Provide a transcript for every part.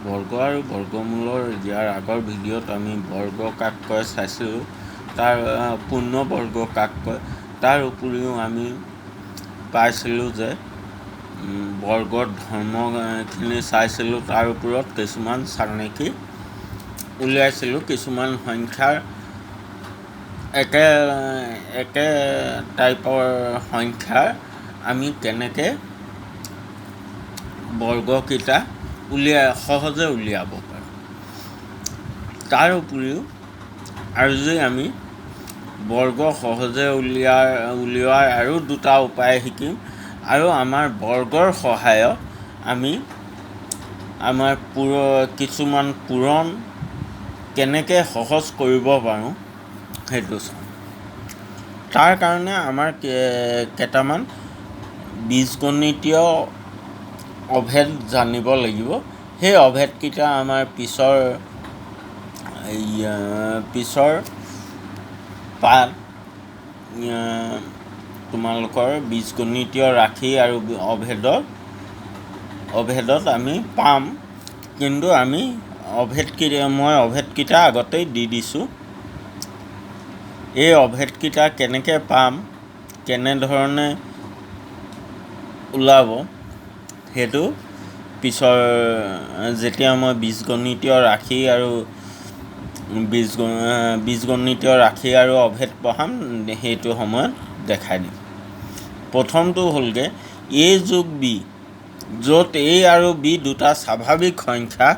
বৰ্গ আৰু বৰ্গমূলৰ ইয়াৰ আগৰ ভিডিঅ'ত আমি বৰ্গ কাক কয় চাইছিলোঁ, তাৰ পূৰ্ণ বৰ্গ কাক কয়। তাৰ উপৰিও আমি পাইছিলোঁ যে বৰ্গৰ ধৰ্মখিনি চাইছিলোঁ, তাৰ ওপৰত কিছুমান চানেকি উলিয়াইছিলোঁ। কিছুমান সংখ্যাৰ একে টাইপৰ সংখ্যাৰ আমি কেনেকৈ বৰ্গকেইটা সহজে উলিয়াব পাৰোঁ। তাৰ উপৰিও আজি আমি বৰ্গ সহজে উলিওৱাৰ আৰু দুটা উপায় শিকিম, আৰু আমাৰ বৰ্গৰ সহায়ত আমি আমাৰ কিছুমান পূৰণ কেনেকৈ সহজ কৰিব পাৰোঁ সেইটো চাম। তাৰ কাৰণে আমাৰ কেইটামান বীজগণিতীয় অভেদ জানিব লাগিব। সেই অভেদকেইটা আমাৰ পিছৰ পাঠ তোমালোকৰ বীজগণিতীয় ৰাশি আৰু অভেদত আমি পাম, কিন্তু আমি মই অভেদকেইটা আগতেই দি দিছোঁ। এই অভেদকেইটা কেনেকৈ পাম, কেনেধৰণে ওলাব, সেইটো পিছৰ যেতিয়া মই বীজগণিতীয় ৰাশি আৰু অভেদ পঢ়াম সেইটো সময়ত দেখাই দিম। প্ৰথমটো হ'লগৈ a যোগ b, য'ত a আৰু b দুটা স্বাভাৱিক সংখ্যা,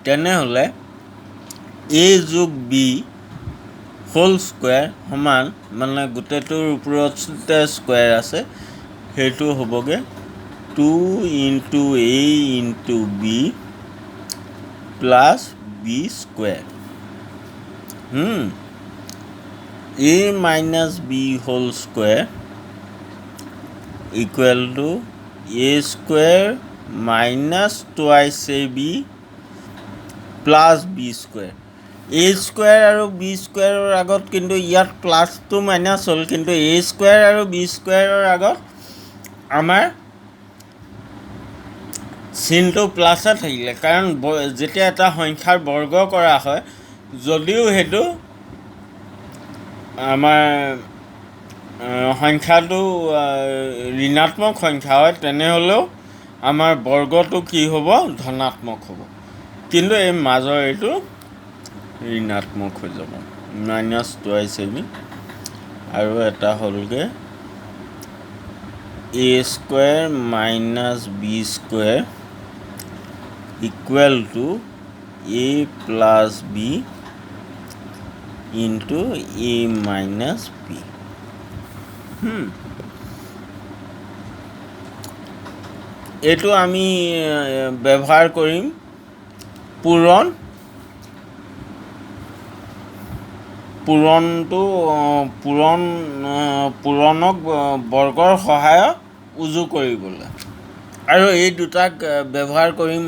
তেনেহ'লে a যোগ b হোল স্কুৱেৰ সমান, মানে গোটেইটোৰ ওপৰতে স্কুৱেৰ আছে, সেইটো হ'বগৈ 2 × a × b plus b square. a minus b whole square equal to a square minus twice ab plus b square. a square আৰু b স্কুৱেৰৰ আগত কিন্তু ইয়াত প্লাছটো মাইনাছ হ'ল, কিন্তু a স্কুৱেৰ আৰু b স্কুৱেৰৰ আগত আমাৰ চিনটো প্লাছে থাকিলে, কাৰণ যেতিয়া এটা সংখ্যাৰ বৰ্গ কৰা হয়, যদিও সেইটো আমাৰ সংখ্যাটো ঋণাত্মক সংখ্যা হয়, তেনেহ'লেও আমাৰ বৰ্গটো কি হ'ব, ধনাত্মক হ'ব। কিন্তু এই মাজৰ এইটো ঋণাত্মক হৈ যাব, মাইনাছ টুৱাইছ ab, আৰু এটা হ'লগৈ a square minus b square equal to a plus b into a minus b। এইটো আমি ব্যৱহাৰ কৰিম পূৰণক বৰ্গৰ সহায়ত উজু কৰিবলৈ, আৰু এই দুটাক ব্যৱহাৰ কৰিম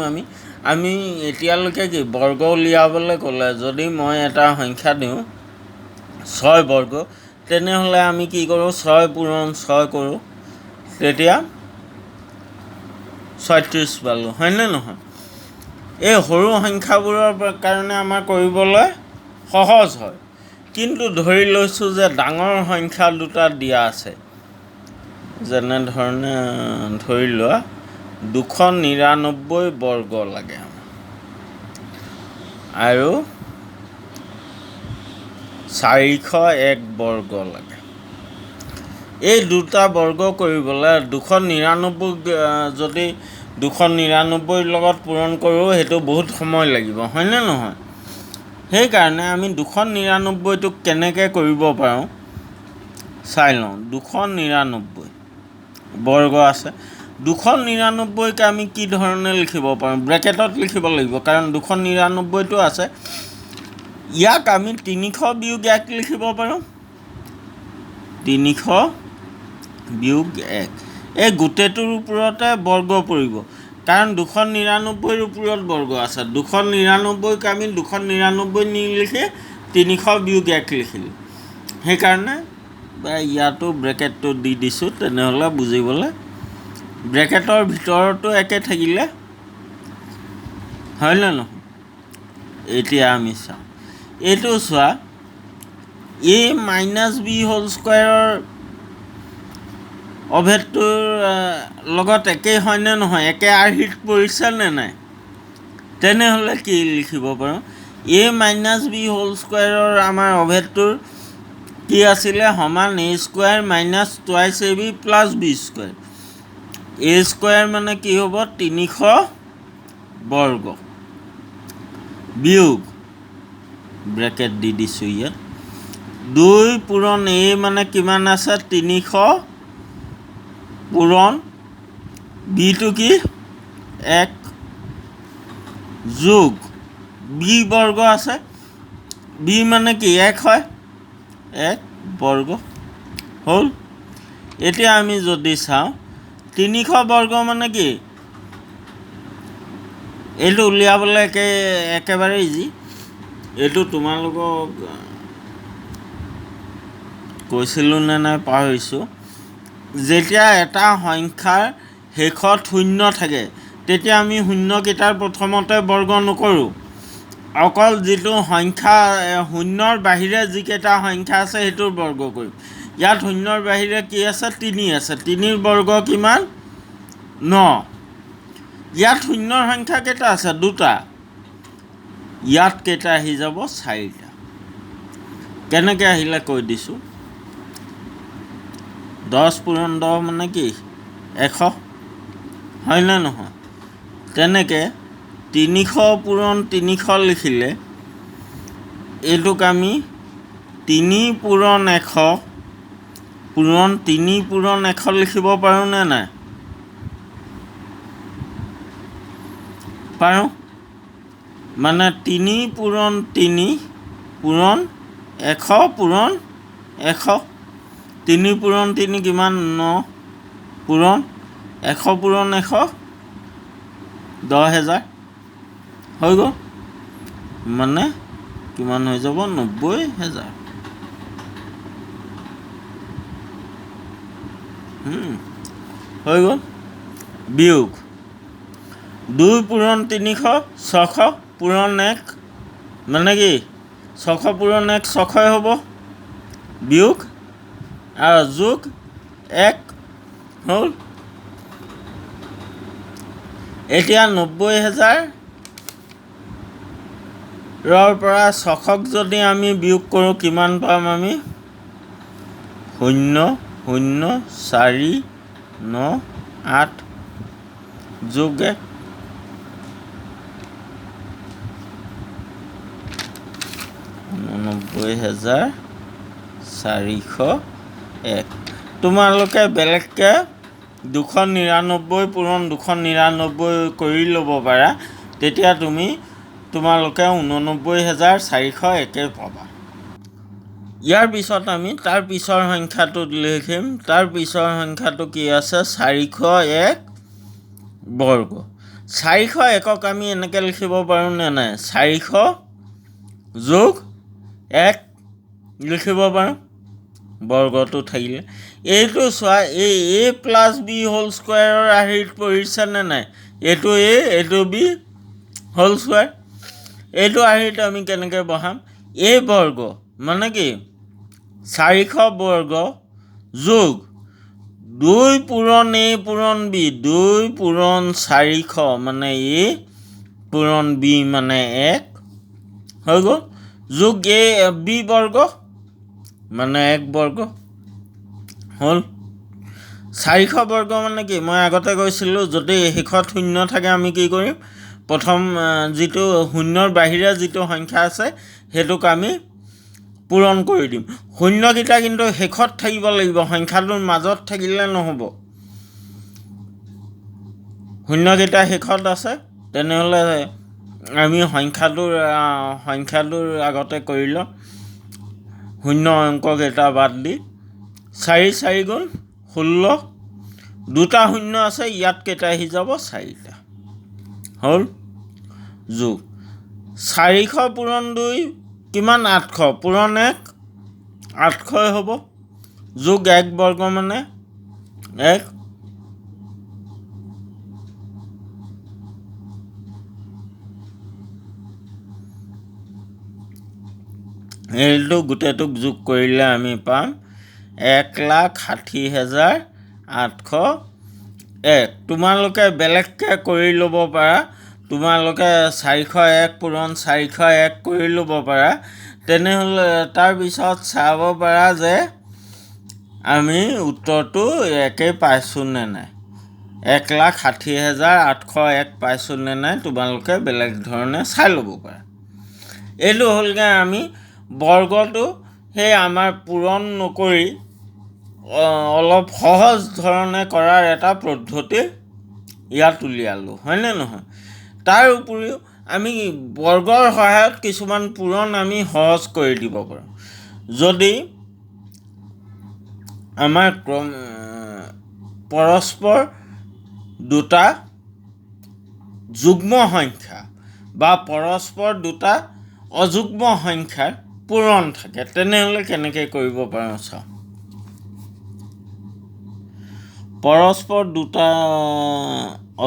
আমি এতিয়ালৈকে কি বৰ্গ উলিয়াবলৈ ক'লে, যদি মই এটা সংখ্যা দিওঁ 6 বৰ্গ, তেনেহ'লে আমি কি কৰোঁ, 6 পূৰণ 6 কৰোঁ, তেতিয়া 36 পালোঁ, হয়নে নহয়? এই সৰু সংখ্যাবোৰৰ কাৰণে আমাৰ কৰিবলৈ সহজ হয়। কিন্তু ধৰি লৈছোঁ যে ডাঙৰ সংখ্যা দুটা দিয়া আছে, যেনেধৰণে ধৰি লোৱা 299 বৰ্গ লাগে আৰু 401 বৰ্গ লাগে। এই দুটা বৰ্গ কৰিবলৈ 299 যদি 299 লগত পূৰণ কৰোঁ, সেইটো বহুত সময় লাগিব, হয়নে নহয়? সেইকাৰণে আমি 299টোক কেনেকৈ কৰিব পাৰোঁ চাই লওঁ। 299 বৰ্গ আছে, 299কে আমি কি ধৰণে লিখিব পাৰোঁ, ব্ৰেকেটত লিখিব লাগিব, কাৰণ 299টো আছে। ইয়াক আমি 300 বিয়োগ 1 লিখিব পাৰোঁ, 300 বিয়োগ 1, এই গোটেইটোৰ ওপৰতে বৰ্গ পৰিব, কাৰণ 299ৰ ওপৰত বৰ্গ আছে। 299ক আমি 299 নিলিখি 300 বিয়োগ 1 লিখিলোঁ, সেইকাৰণে ইয়াতো ব্ৰেকেটটো দি দিছোঁ, তেনেহ'লে বুজিবলৈ। ব্ৰেকেটৰ ভিতৰতো একে থাকিলে হয় নে নহয়? এতিয়া আমি চাওঁ এইটো চোৱা a মাইনাছ বি হোল স্কুৱাৰৰ অভেদটোৰ লগত একেই হয়নে নহয়, একে আৰ্হিত পৰিছে নে নাই? তেনেহ'লে কি লিখিব পাৰোঁ, a মাইনাছ বি হোল স্কুৱাৰৰ আমাৰ অভেদটোৰ কি আছিলে সমান a স্কুৱাৰ minus twice ab plus B square. a square মানে কি হ'ব 300 বৰ্গ বিয়োগ ব্ৰেকেট দি দিছোঁ ইয়াত 2 পূৰণ a মানে কিমান আছে 300 পূৰণ বিটো কি 1 যোগ বি বৰ্গ আছে বি মানে কি 1 হয় 1 বৰ্গ হ'ল। এতিয়া আমি যদি চাওঁ 300 বৰ্গ মানে কি এইটো উলিয়াবলৈ একেবাৰে ইজি। এইটো তোমালোকক কৈছিলোঁ নে নাই পাহৰিছোঁ। যেতিয়া এটা সংখ্যাৰ শেষত শূন্য থাকে তেতিয়া আমি শূন্যকেইটাৰ প্ৰথমতে বৰ্গ নকৰোঁ, অকল যিটো সংখ্যা শূন্যৰ বাহিৰে যিকেইটা সংখ্যা আছে সেইটোৰ বৰ্গ কৰিম। ইয়াত শূন্যৰ বাহিৰে কি আছে 3 আছে, 3ৰ বৰ্গ কিমান 9। ইয়াত শূন্যৰ সংখ্যা কেইটা আছে 2টা, ইয়াত কেইটা আহি যাব 4টা। কেনেকৈ আহিলে কৈ দিছোঁ 10 পূৰণ 10 মানে কি 100 হয়নে নহয়? তেনেকৈ 300 পূৰণ 300 লিখিলে এইটোক আমি 3 পূৰণ 100 পূৰণ 3 পূৰণ 100 লিখিব পাৰোঁনে নাই? পাৰোঁ। মানে 3 পূৰণ 3 পূৰণ 100 পূৰণ 100। 3 পূৰণ 3 কিমান 9 পূৰণ 100 পূৰণ 100 10,000 হৈ গ'ল। মানে কিমান হৈ যাব 90,000। হৈ গ'ল। বিয়োগ 2 পূৰণ 300 600 পূৰণ 1 মানে কি 600 পূৰণ 1 600 হ'ব বিয়োগ আৰু যোগ 1 হ'ল। এতিয়া 90,000ৰ পৰা 600ক যদি আমি বিয়োগ কৰোঁ কিমান পাম আমি 0,0498 যোগ 1 89,401। তোমালোকে বেলেগকৈ 299 পূৰণ 299 কৰি ল'ব পাৰা, তেতিয়া তোমালোকে 89,401 পাবা। ইয়াৰ পিছত আমি তাৰ পিছৰ সংখ্যাটো লিখিম। তাৰ পিছৰ সংখ্যাটো কি আছে 401 বৰ্গ। 401ক আমি এনেকৈ লিখিব পাৰোঁনে নাই 400 যোগ 1 লিখিব পাৰোঁ বৰ্গটো থাকিলে। এইটো চোৱা এই a প্লাছ বি হোল স্কুৱাৰৰ আৰ্হিত পৰিছেনে নাই? এইটো a এইটো b হোল স্কুৱাৰ। এইটো আৰ্হিত আমি কেনেকৈ বহাম a বৰ্গ মানে কি 400 বৰ্গ যোগ 2 পূৰণ a পূৰণ b 2 পূৰণ 400 মানে a পূৰণ b মানে 1 হৈ গ'ল যোগ a b বৰ্গ মানে 1 বৰ্গ হ'ল। 400 বৰ্গ মানে কি মই আগতে কৈছিলোঁ, যদি শেষত শূন্য থাকে আমি কি কৰিম প্ৰথম যিটো শূন্যৰ বাহিৰে যিটো সংখ্যা আছে সেইটোক আমি পূৰণ কৰি দিম। শূন্যকেইটা কিন্তু শেষত থাকিব লাগিব, সংখ্যাটোৰ মাজত থাকিলে নহ'ব। শূন্যকেইটা শেষত আছে তেনেহ'লে আমি সংখ্যাটোৰ আগতে কৰি লওঁ শূন্য অংককেইটা বাদ দি 4 4 গুণ 16 দুটা শূন্য আছে, ইয়াত কেইটা আহি যাব 4টা হ'ল যোগ 400 পূৰণ 2 কিমান 800 পূৰণ 1 800 হ'ব যোগ 1 বৰ্গ মানে 1। এইটো গোটেইটোক যোগ কৰিলে আমি পাম 1,60,801। তোমালোকে বেলেগকৈ কৰি ল'ব পাৰা, তোমালোকে 401 পূৰণ 401 কৰি ল'ব পাৰা। তেনেহ'লে তাৰপিছত চাব পাৰা যে আমি উত্তৰটো একেই পাইছোঁ নে নাই, 1,60,801 পাইছোঁ নে নাই, তোমালোকে বেলেগ ধৰণে চাই ল'ব পাৰা। এইটো হ'লগৈ আমি বৰ্গটো সেই আমাৰ পূৰণ নকৰি অলপ সহজ ধৰণে কৰাৰ এটা পদ্ধতি ইয়াত উলিয়ালোঁ, হয়নে নহয়? তাৰ উপৰিও আমি বৰ্গৰ সহায়ত কিছুমান পূৰণ আমি সহজ কৰি দিব পাৰোঁ। যদি আমাৰ পৰস্পৰ দুটা যুগ্ম সংখ্যা বা পৰস্পৰ দুটা অযুগ্ম সংখ্যাৰ পূৰণ থাকে, তেনেহ'লে কেনেকৈ কৰিব পাৰোঁ চাওঁ। পৰস্পৰ দুটা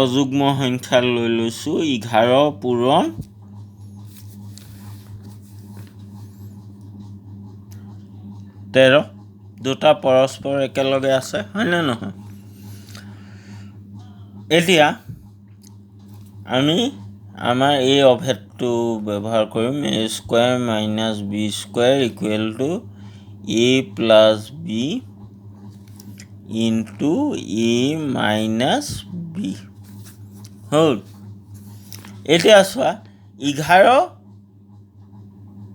অযুগ্ম সংখ্যা লৈ লৈছোঁ 11 পূৰণ 13। দুটা পৰস্পৰ একেলগে আছে, হয়নে নহয়? এতিয়া আমি আমাৰ এই অভেদটো ব্যৱহাৰ কৰিম, a² - b² = a + b * a - b হ'ল। এতিয়া চোৱা 11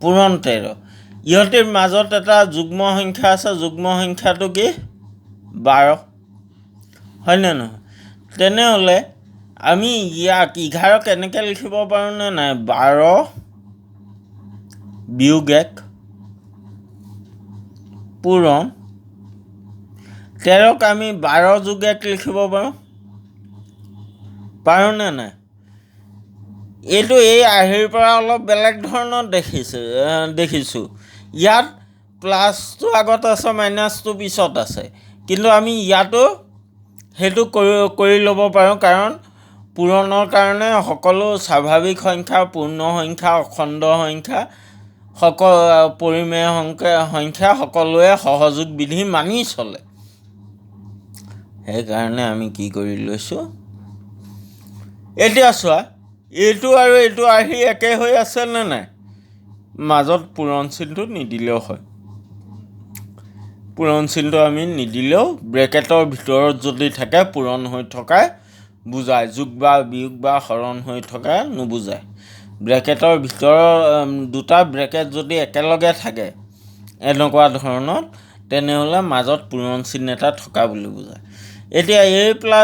পূৰণ 13, ইহঁতৰ মাজত এটা যুগ্ম সংখ্যা আছে, যুগ্ম সংখ্যাটো কি 12, হয়নে নহয়? তেনেহ'লে আমি ইয়াক 11 কেনেকৈ লিখিব পাৰোঁনে নাই, 12 বিয়োগ 1 পূৰণ 13ক আমি 12 যোগ 1 লিখিব পাৰোঁনে নাই? এইটো এই আৰ্হিৰ পৰা অলপ বেলেগ ধৰণৰ দেখিছোঁ। ইয়াত প্লাছটো আগত আছে, মাইনাছটো পিছত আছে, কিন্তু আমি ইয়াতো সেইটো কৰি ল'ব পাৰোঁ, কাৰণ পূৰণৰ কাৰণে সকলো স্বাভাৱিক সংখ্যা, পূৰ্ণ সংখ্যা, অখণ্ড সংখ্যা, পৰিমেয় সংখ্যা সকলোৱে সহযোগ বিধি মানি চলে। সেইকাৰণে আমি কি কৰি লৈছোঁ, এতিয়া চোৱা এইটো আৰু এইটো আৰ্হি একে হৈ আছেনে নাই? মাজত পূৰণ চিনটো নিদিলেও হয়, পূৰণ চিনটো আমি নিদিলেও ব্ৰেকেটৰ ভিতৰত যদি থাকে পূৰণ হৈ থকাই বুজায়, যোগ বা বিয়োগ বা হৰণ হৈ থকা নুবুজায়। ব্ৰেকেটৰ ভিতৰৰ দুটা ব্ৰেকেট যদি একেলগে থাকে এনেকুৱা ধৰণৰ, তেনেহ'লে মাজত পূৰণ চিন এটা থকা বুলি বুজায়। এতিয়া a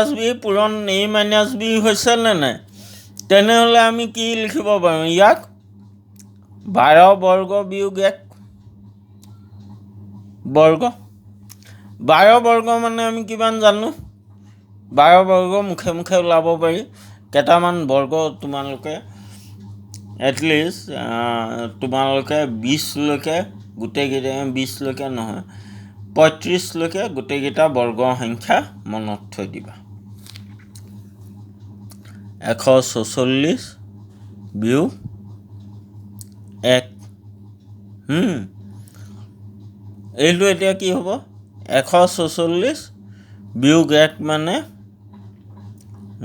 + b পূৰণ a - b হৈছেনে নাই? তেনেহ'লে আমি কি লিখিব পাৰোঁ, ইয়াক 12 বৰ্গ বিয়োগ 1 বৰ্গ। 12 বৰ্গ মানে আমি কিমান জানো, 12 বৰ্গ মুখে মুখে ওলাব পাৰি। কেইটামান বৰ্গ তোমালোকে এটলিষ্ট তোমালোকে 20লৈকে গোটেইকেইটা, 20লৈকে নহয় 35লৈকে গোটেইকেইটা বৰ্গৰ সংখ্যা মনত থৈ দিবা। 144 বিয়োগ 1, এইটো এতিয়া কি হ'ব, 144 বিয়োগ 1 মানে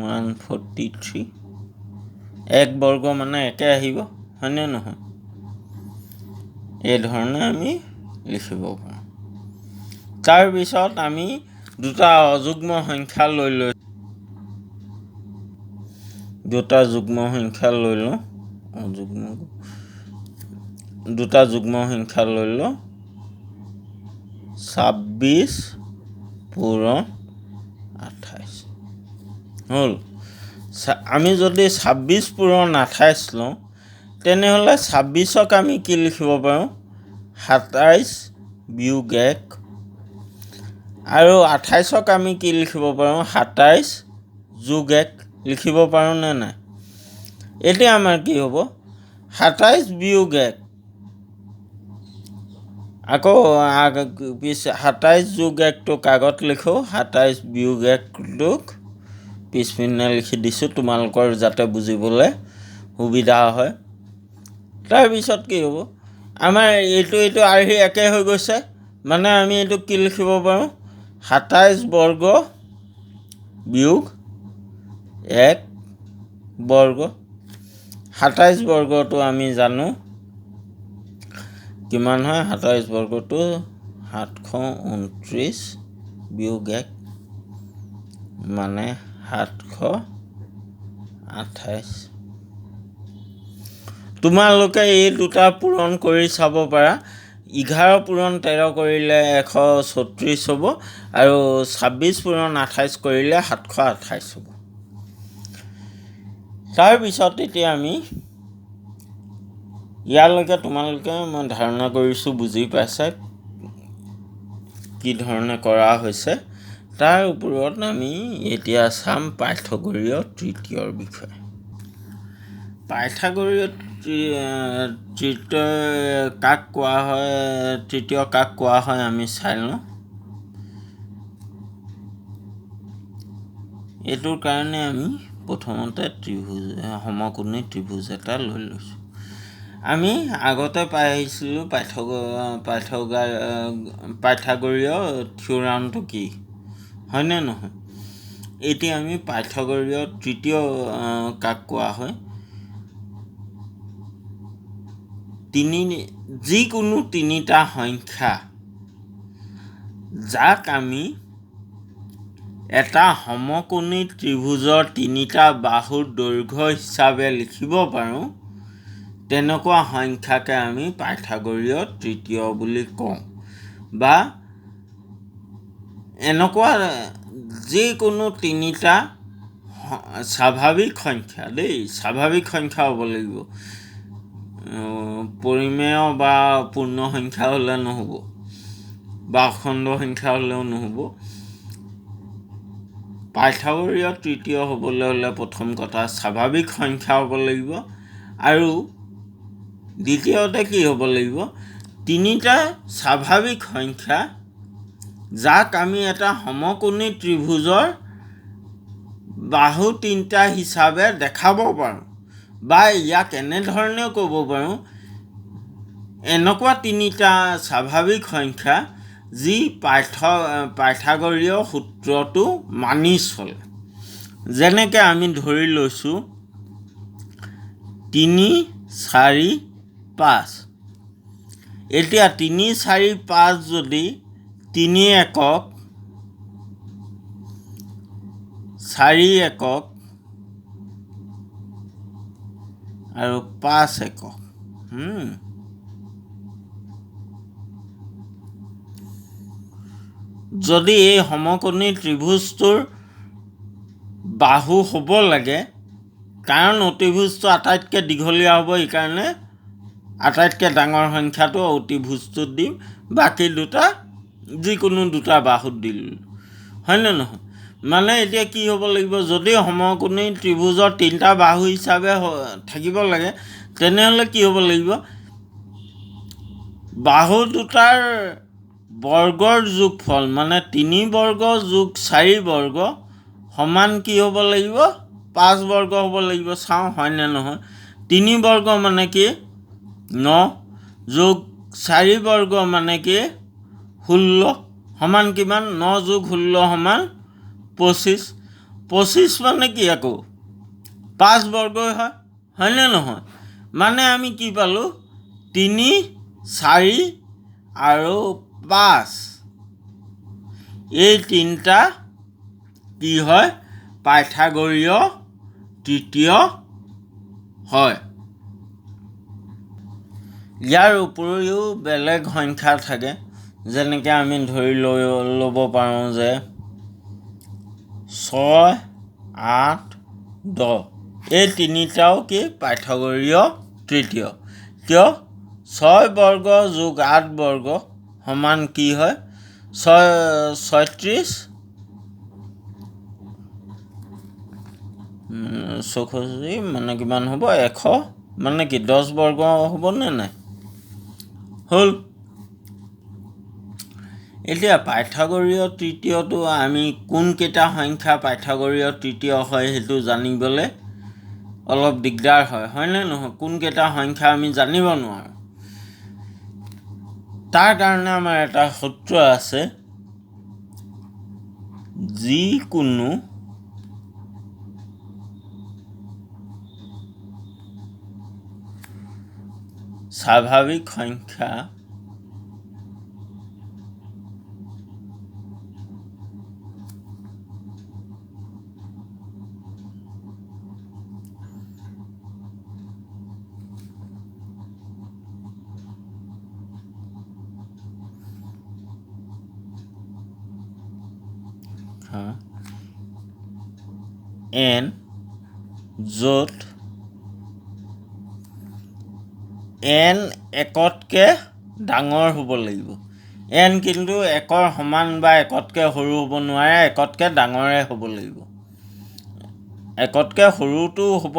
143, 1 বৰ্গ মানে একে আহিব, হয়নে নহয়? এই ধৰণে আমি লিখিব পাৰোঁ। তাৰপিছত আমি দুটা অযুগ্ম সংখ্যা লৈ লওঁ, দুটা যুগ্ম সংখ্যা লৈ লওঁ, দুটা যুগ্ম সংখ্যা লৈ লওঁ 26 পূৰণ 28 হ'ল। আমি যদি 26 পূৰণ 28 লওঁ, তেনেহ'লে 26ক আমি কি লিখিব পাৰোঁ, 27 বিয়োগ 1, আৰু 28ক আমি কি লিখিব পাৰোঁ, 27 যোগ 1 লিখিব পাৰোঁনে নাই? এতিয়া আমাৰ কি হ'ব, 27 বিয়োগ 1, আকৌ 27 যোগ 1টোক আগত লিখোঁ, 27 বিয়োগ 1টোক পিছপিনে লিখি দিছোঁ তোমালোকৰ যাতে বুজিবলৈ সুবিধা হয়। তাৰপিছত কি হ'ব, আমাৰ এইটো আৰ্হি একে হৈ গৈছে। মানে আমি এইটো কি লিখিব পাৰোঁ? 27 বৰ্গ বিয়োগ 1 বৰ্গ। 27 বৰ্গটো আমি জানো কিমান হয়? 27 বৰ্গটো 729 বিয়োগ 1 মানে 728। তোমালোকে এই দুটা পূৰণ কৰি চাব পাৰা। 11 পূৰণ 13 কৰিলে 134 হ'ব আৰু 26 পূৰণ 28 কৰিলে 728 হ'ব। তাৰপিছত এতিয়া আমি ইয়ালৈকে তোমালোকে মই ধাৰণা কৰিছোঁ বুজি পাইছা কি ধৰণে কৰা হৈছে। তাৰ ওপৰত আমি এতিয়া চাম পাইথাগোৰীয় তৃতীয়ৰ বিষয়ে। পাইথাগোৰীয় তৃতীয় কাক কোৱা হয়? তৃতীয় কাক কোৱা হয় আমি চাই লওঁ। এইটোৰ কাৰণে আমি প্ৰথমতে সমকোণী ত্ৰিভুজ এটা লৈ লৈছোঁ। আমি আগতে পাই আহিছিলোঁ পাইথাগোৰীয় থিওৰামটো কি, হয়নে নহয়? এতিয়া আমি পাইথাগোৰীয় তৃতীয় কাক কোৱা হয়? যিকোনো তিনিটা সংখ্যা যাক আমি এটা সমকোণী ত্ৰিভুজৰ তিনিটা বাহুৰ দৈৰ্ঘ্য হিচাপে লিখিব পাৰোঁ, তেনেকুৱা সংখ্যাকে আমি পাইথাগোৰীয় তৃতীয় বুলি কওঁ। বা এনেকুৱা যিকোনো তিনিটা স্বাভাৱিক সংখ্যা, স্বাভাৱিক সংখ্যা হ'ব লাগিব। পৰিমেয় বা পূৰ্ণ সংখ্যা হ'লে নহ'ব বা অখণ্ড সংখ্যা হ'লেও নহ'ব। পাইথাগোৰীয় তৃতীয় হ'বলৈ হ'লে প্ৰথম কথা স্বাভাৱিক সংখ্যা হ'ব লাগিব আৰু দ্বিতীয়তে কি হ'ব লাগিব? তিনিটা স্বাভাৱিক সংখ্যা যাক আমি এটা সমকোণী ত্ৰিভুজৰ বাহু তিনিটা হিচাপে দেখাব পাৰোঁ বা ইয়াক এনেধৰণেও ক'ব পাৰোঁ, এনেকুৱা তিনিটা স্বাভাৱিক সংখ্যা যি পাইথাগোৰীয় সূত্ৰটো মানি চলে। যেনেকৈ আমি ধৰি লৈছোঁ 3, 4, 5। এতিয়া 3, 4, 5 যদি 3 একক, 4 একক আৰু 5 একক, যদি এই সমকোণী ত্ৰিভুজটোৰ বাহু হ'ব লাগে, কাৰণ অতিভুজটো আটাইতকৈ দীঘলীয়া হ'ব, এইকাৰণে আটাইতকৈ ডাঙৰ সংখ্যাটো অতিভুজটোত দিম, বাকী দুটা যিকোনো দুটা বাহুত দিলোঁ, হয়নে নহয়? মানে এতিয়া কি হ'ব লাগিব? যদি সমকোণী ত্ৰিভুজৰ তিনিটা বাহু হিচাপে থাকিব লাগে, তেনেহ'লে কি হ'ব লাগিব? বাহু দুটাৰ বৰ্গৰ যোগফল মানে 3 বৰ্গ যোগ 4 বৰ্গ সমান কি হ'ব লাগিব? 5 বৰ্গ হ'ব লাগিব। চাওঁ হয়নে নহয়। 3 বৰ্গ মানে কি? 9 যোগ 4 বৰ্গ মানে কি? 16 সমান কিমান? 9 যোগ 16 সমান 25। 25 মানে কি আকৌ? 5 বৰ্গই হয়, হয়নে নহয়? মানে আমি কি পালোঁ? 3, 4 আৰু 5 এই তিনিটা কি হয়? পাইথাগোৰীয় তৃতীয় হয়। ইয়াৰ উপৰিও বেলেগ সংখ্যা থাকে, যেনেকৈ আমি ধৰি ল'ব পাৰোঁ যে 6, 8, 10 এই তিনিটাও কি? পাইথাগোৰীয় তৃতীয়। কিয়? 6 বৰ্গ যোগ 8 বৰ্গ সমান কি হয়? 36 মানে কিমান হ'ব? 100 মানে কি? 10 বৰ্গ হ'বনে নাই? হ'ল। এতিয়া পাইথাগোৰীয় তৃতীয়টো আমি কোনকেইটা সংখ্যা পাইথাগোৰীয় তৃতীয় হয় সেইটো জানিবলৈ অলপ দিগদাৰ হয়, হয়নে নহয়? কোনকেইটা সংখ্যা আমি জানিব নোৱাৰোঁ। তাৰ কাৰণে আমাৰ এটা সূত্ৰ আছে, যিকোনো স্বাভাৱিক সংখ্যা n য'ত n একতকৈ ডাঙৰ হ'ব লাগিব। n কিন্তু একৰ সমান বা একতকৈ সৰু হ'ব নোৱাৰে, একতকৈ ডাঙৰে হ'ব লাগিব। একতকৈ সৰুটো হ'ব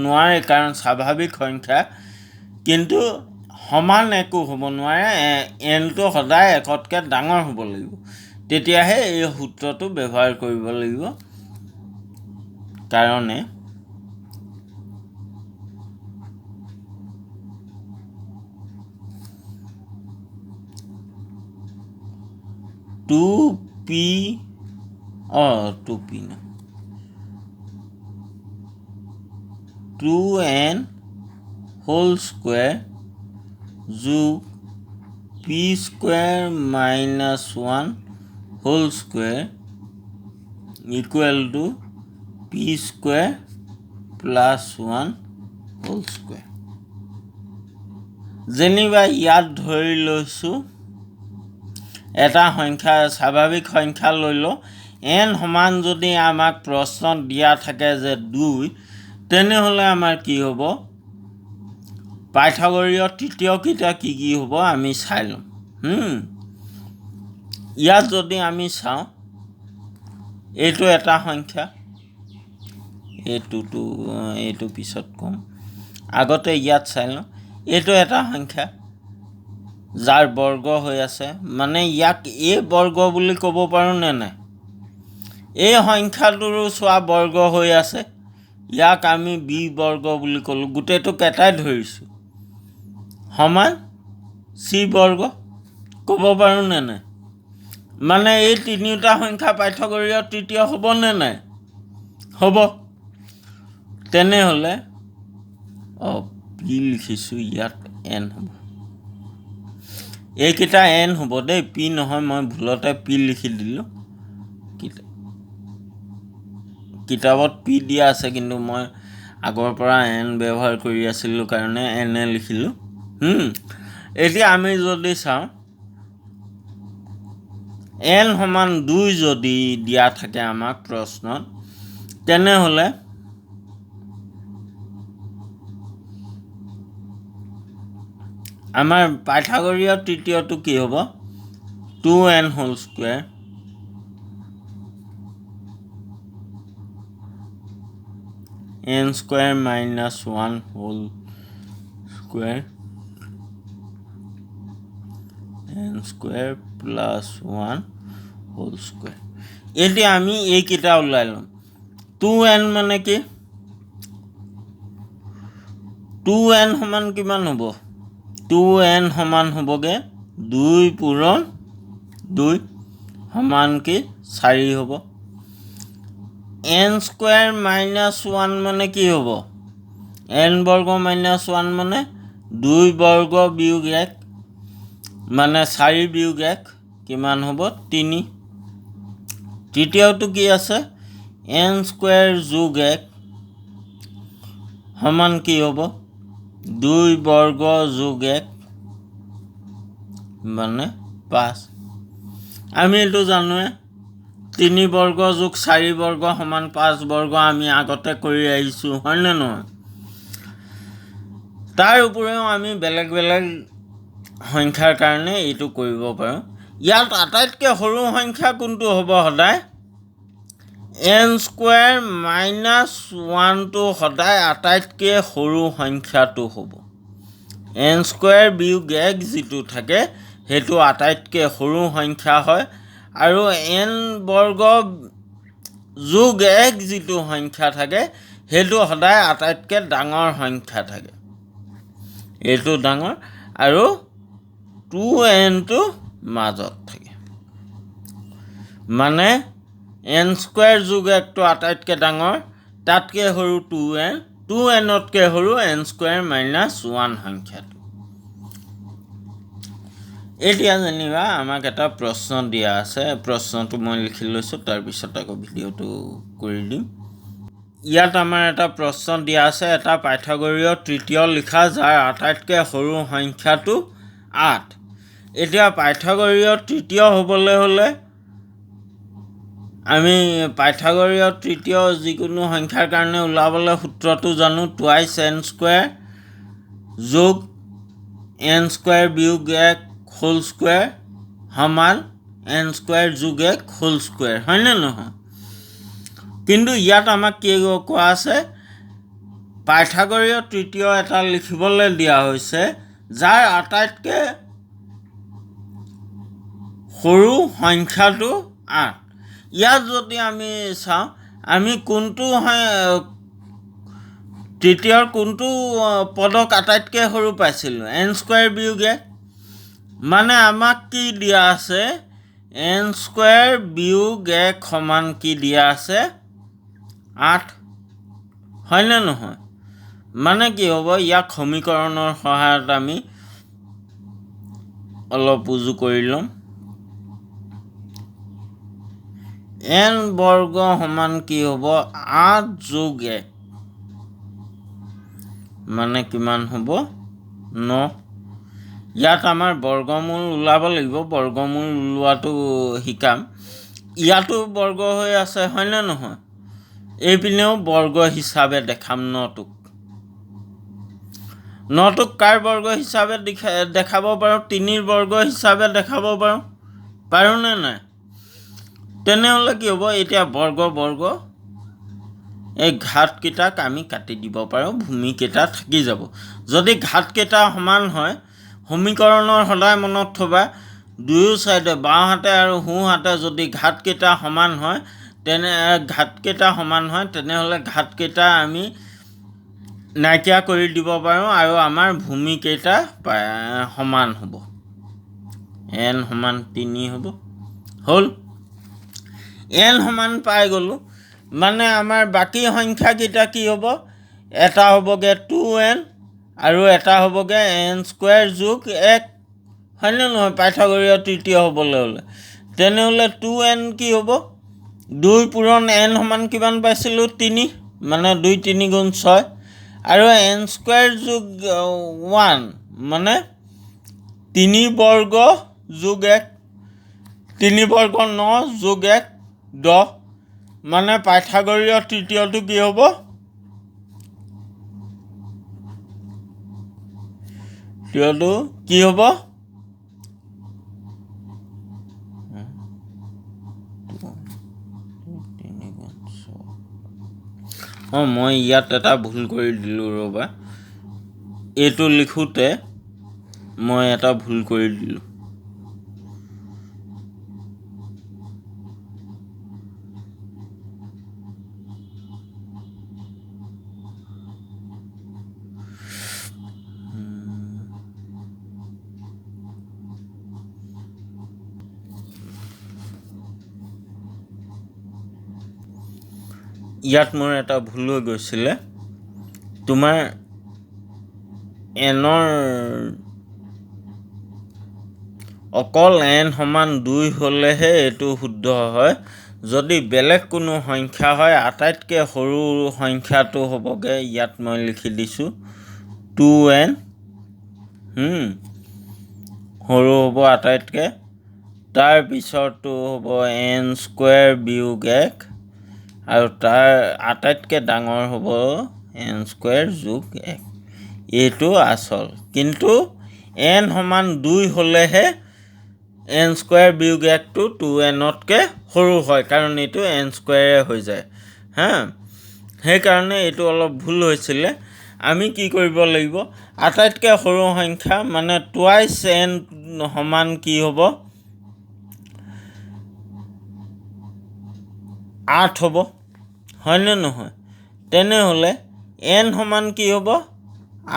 নোৱাৰে কাৰণ স্বাভাৱিক সংখ্যা, কিন্তু সমান একো হ'ব নোৱাৰে, nটো সদায় একতকৈ ডাঙৰ হ'ব লাগিব। তেতিয়াহে এই সূত্ৰটো ব্যৱহাৰ কৰিব লাগিব। কাৰণে টু পি ন 2n হোল স্কুৱেৰ যোগ P square minus 1 whole square equal to P square plus 1 whole square. যেনিবা ইয়াত ধৰি লৈছোঁ এটা সংখ্যা, স্বাভাৱিক সংখ্যা লৈ লওঁ। n সমান যদি আমাক প্ৰশ্নত দিয়া থাকে যে 2, তেনেহ'লে আমাৰ কি হ'ব? পাইথাগোৰীয় তৃতীয়কেইটা কি কি হ'ব আমি চাই ল'ম। ইয়াত যদি আমি চাওঁ, এইটো এটা সংখ্যা, এইটো পিছত ক'ম, আগতে ইয়াত চাই লওঁ। এইটো এটা সংখ্যা যাৰ বৰ্গ হৈ আছে, মানে ইয়াক a বৰ্গ বুলি ক'ব পাৰোঁ নে নাই? এই সংখ্যাটোৰো চোৱা বৰ্গ হৈ আছে, ইয়াক আমি b বৰ্গ বুলি ক'লোঁ। গোটেইটো কেইটাই ধৰিছোঁ, সমান c বৰ্গ ক'ব পাৰোঁ নে নাই? মানে এই তিনিওটা সংখ্যা পাইথাগোৰীয় তৃতীয় হ'ব নে নাই? হ'ব। তেনেহ'লে p লিখিছোঁ, ইয়াত n হ'ব। এইকেইটা n হ'ব দেই, p নহয়, মই ভুলতে p লিখি দিলোঁ। কিতাপত p দিয়া আছে, কিন্তু মই আগৰ পৰা n ব্যৱহাৰ কৰি আছিলোঁ কাৰণে n লিখিলোঁ। এতিয়া আমি যদি চাওঁ, n সমান 2 যদি দিয়া থাকে আমাক প্ৰশ্নত, তেনেহ'লে আমাৰ পাইথাগোৰীয় তৃতীয়টো কি হ'ব? 2n whole square n square minus 1 whole square n square plus 1 whole square. এতিয়া আমি এইকেইটা ওলাই ল'ম। 2n মানে কি? 2n সমান কিমান হ'ব? 2n সমান হ'বগৈ 2 পূৰণ 2 সমান কি 4 হ'ব। n স্কুৱেৰ মাইনাছ 1 মানে কি হ'ব? n বৰ্গ মাইনাছ 1 মানে 2 বৰ্গ বিয়োগ 1, মানে 4 বিয়োগ 1 কিমান হ'ব? 3। তৃতীয়টো কি আছে? n স্কুৱেৰ যোগ 1 সমান কি হ'ব? 2 বৰ্গ যোগ 1 মানে 5। আমি এইটো জানোৱে, 3 বৰ্গ যোগ 4 বৰ্গ সমান 5 বৰ্গ আমি আগতে কৰি আহিছোঁ, হয়নে নহয়? তাৰ উপৰিও আমি বেলেগ বেলেগ সংখ্যাৰ কাৰণে এইটো কৰিব পাৰোঁ। ইয়াত আটাইতকৈ সৰু সংখ্যা কোনটো হ'ব? সদায় n স্কুৱেৰ মাইনাছ 1টো সদায় আটাইতকৈ সৰু সংখ্যাটো হ'ব। n স্কুৱেৰ বিয়োগ 1 যিটো থাকে সেইটো আটাইতকৈ সৰু সংখ্যা হয়, আৰু n বৰ্গ যোগ 1 যিটো সংখ্যা থাকে সেইটো সদায় আটাইতকৈ ডাঙৰ সংখ্যা থাকে। এইটো ডাঙৰ, আৰু 2n-টো মাজত থাকে মানে n স্কোৱাৰ যোগ 1টো আটাইতকৈ ডাঙৰ তাতকৈ সৰু 2n 2n-তকৈ সৰু n স্কোৱাৰ মাইনাছ 1 সংখ্যাটো এতিয়া যেনিবা আমাক এটা প্ৰশ্ন দিয়া আছে প্ৰশ্নটো মই লিখি লৈছোঁ তাৰপিছত আকৌ ভিডিঅ'টো কৰি দিম ইয়াত আমাৰ এটা প্ৰশ্ন দিয়া আছে এটা পাইথাগোৰীয় তৃতীয় লিখা যাৰ আটাইতকৈ সৰু সংখ্যাটো 8 এতিয়া পাইথাগোৰীয় তৃতীয় হ'বলৈ হ'লে আমি পাইথাগোৰীয় তৃতীয় যিকোনো সংখ্যাৰ কাৰণে ওলাবলৈ সূত্ৰটো জানো টুৱাইচ n স্কোৱাৰ যোগ n স্কোৱাৰ বিয়োগ 1 হোল স্কোৱাৰ সমান n স্কোৱাৰ যোগ 1 হোল স্কোৱাৰ হয়নে নহয় কিন্তু ইয়াত আমাক কি কোৱা আছে পাইথাগোৰীয় তৃতীয় এটা লিখিবলৈ দিয়া হৈছে যাৰ আটাইতকৈ সৰু সংখ্যাটো 8 ইয়াত যদি আমি চাওঁ আমি কোনটো তৃতীয়ৰ কোনটো পদক আটাইতকৈ সৰু পাইছিলোঁ n স্কোৱাৰ বিয়োগ 1 মানে আমাক কি দিয়া আছে n স্কোৱাৰ বিয়োগ 1 সমান কি দিয়া আছে 8 হয়নে নহয় মানে কি হ'ব ইয়াক সমীকৰণৰ সহায়ত আমি অলপ উজু কৰি ল'ম n বৰ্গ সমান কি হ'ব 8 যোগ 1 মানে কিমান হ'ব 9 ইয়াত আমাৰ বৰ্গমূল ওলাব লাগিব বৰ্গমূল ওলোৱাটো শিকাম ইয়াতো বৰ্গ হৈ আছে হয়নে নহয় এইপিনেও বৰ্গ হিচাপে দেখাম 9টোক কাৰ বৰ্গ হিচাপে দেখাব পাৰোঁ 3ৰ বৰ্গ হিচাপে দেখাব পাৰোঁ নে নাই তেনেহ'লে কি হ'ব এতিয়া বৰ্গ এই ঘাতকেইটাক আমি কাটি দিব পাৰোঁ ভূমিকেইটা থাকি যাব যদি ঘাতকেইটা সমান হয় সমীকৰণৰ সদায় মনত থবা দুয়ো চাইডে বাওঁ হাতে আৰু সোঁ হাতে যদি ঘাতকেইটা সমান হয় তেনেহ'লে ঘাতকেইটা আমি নাইকিয়া কৰি দিব পাৰোঁ আৰু আমাৰ ভূমিকেইটা সমান হ'ব n সমান 3 হ'ব হ'ল n সমান পাই গ'লোঁ মানে আমাৰ বাকী সংখ্যাকেইটা কি হ'ব এটা হ'বগৈ 2n আৰু এটা হ'বগৈ n স্কোৱাৰ যোগ 1 হয়নে নহয় পাইথাগোৰীয় তৃতীয় হ'বলৈ হ'লে তেনেহ'লে 2n কি হ'ব 2 পূৰণ n সমান কিমান পাইছিলোঁ 3 মানে 2 3 গুণ 6 আৰু n স্কোৱাৰ যোগ 1 মানে 3 বৰ্গ যোগ 1 3 বৰ্গ 9 যোগ 1 10 মানে পাইথাগোৰীয় তৃতীয়টো কি হ'ব মই ইয়াত এটা ভুল কৰি দিলোঁ ৰ'বা এইটো লিখোঁতে মই এটা ভুল কৰি দিলোঁ ইয়াত মোৰ এটা ভুল হৈ গৈছিলে তোমাৰ nৰ অকল n সমান 2 হ'লেহে এইটো শুদ্ধ হয় যদি বেলেগ কোনো সংখ্যা হয় আটাইতকৈ সৰু সংখ্যাটো হ'বগৈ ইয়াত মই লিখি দিছোঁ 2n সৰু হ'ব আটাইতকৈ তাৰপিছৰটো হ'ব n স্কোৱাৰ বিয়োগ 1 আৰু তাৰ আটাইতকৈ ডাঙৰ হ'ব n স্কোৱাৰ যোগ 1 এইটো আচল কিন্তু n সমান 2 হ'লেহে n স্কোৱাৰ বিয়োগ 1টো 2nতকৈ সৰু হয় কাৰণ এইটো n স্কোৱাৰে হৈ যায় সেইকাৰণে এইটো অলপ ভুল হৈছিলে আমি কি কৰিব লাগিব আটাইতকৈ সৰু সংখ্যা মানে টুৱাইচ n সমান কি হ'ব 8 হ'ব হয়নে নহয় তেনেহ'লে n সমান কি হ'ব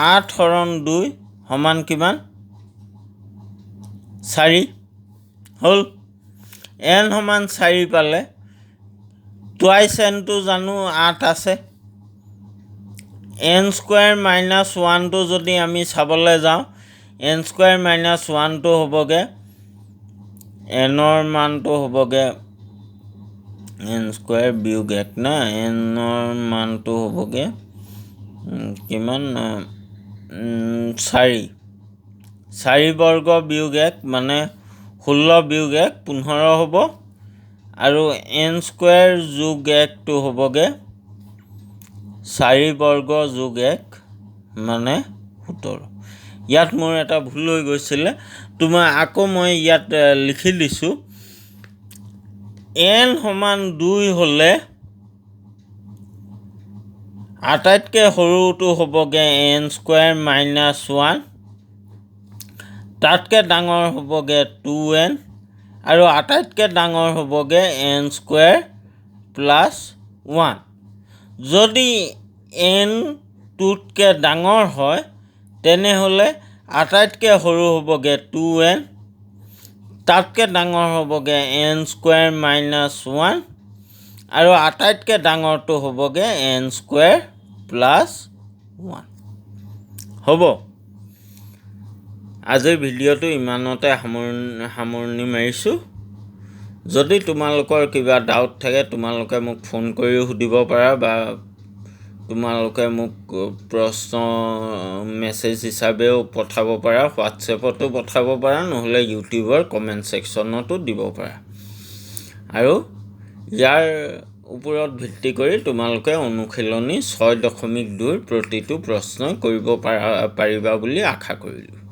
8 হৰণ 2 সমান কিমান 4 হ'ল n সমান 4 পালে টুৱাইচ nটো জানো 8 আছে n স্কোৱাৰ মাইনাছ 1টো যদি আমি চাবলৈ যাওঁ n স্কোৱাৰ মাইনাছ 1টো হ'বগৈ nৰ মানটো হ'বগৈ n স্কোৱাৰ বিয়োগ 1 না nৰ মানটো হ'বগৈ কিমান 4 বৰ্গ বিয়োগ 1 মানে 16 বিয়োগ 1 15 হ'ব আৰু n স্কোৱাৰ যোগ 1টো হ'বগৈ 4 বৰ্গ যোগ 1 মানে 17 ইয়াত মোৰ এটা ভুল হৈ গৈছিলে আকৌ মই ইয়াত লিখি দিছোঁ n সমান 2 হ'লে আটাইতকৈ সৰুটো হ'বগৈ n স্কোৱাৰ মাইনাছ 1 তাতকৈ ডাঙৰ হ'বগৈ 2n আৰু আটাইতকৈ ডাঙৰ হ'বগৈ n স্কোৱাৰ প্লাছ 1 যদি n টোতকৈ ডাঙৰ হয় তেনেহ'লে আটাইতকৈ সৰু হ'বগৈ 2n তাতকৈ ডাঙৰ হ'বগৈ n স্কোৱাৰ মাইনাছ 1 আৰু আটাইতকৈ ডাঙৰটো হ'বগৈ n স্কোৱাৰ প্লাছ 1 হ'ব আজিৰ ভিডিঅ'টো ইমানতে সামৰণি মাৰিছোঁ যদি তোমালোকৰ কিবা ডাউট থাকে তোমালোকে মোক ফোন কৰি সুধিব পাৰা বা তোমালোকে মোক প্ৰশ্ন মেছেজ হিচাপেও পঠাব পাৰা হোৱাটছএপতো পঠাব পাৰা নহ'লে ইউটিউবৰ কমেণ্ট ছেকশ্যনতো দিব পাৰা আৰু ইয়াৰ ওপৰত ভিত্তি কৰি তোমালোকে অনুশীলনী 6.2 প্ৰতিটো প্ৰশ্ন কৰিব পাৰিবা বুলি আশা কৰিলোঁ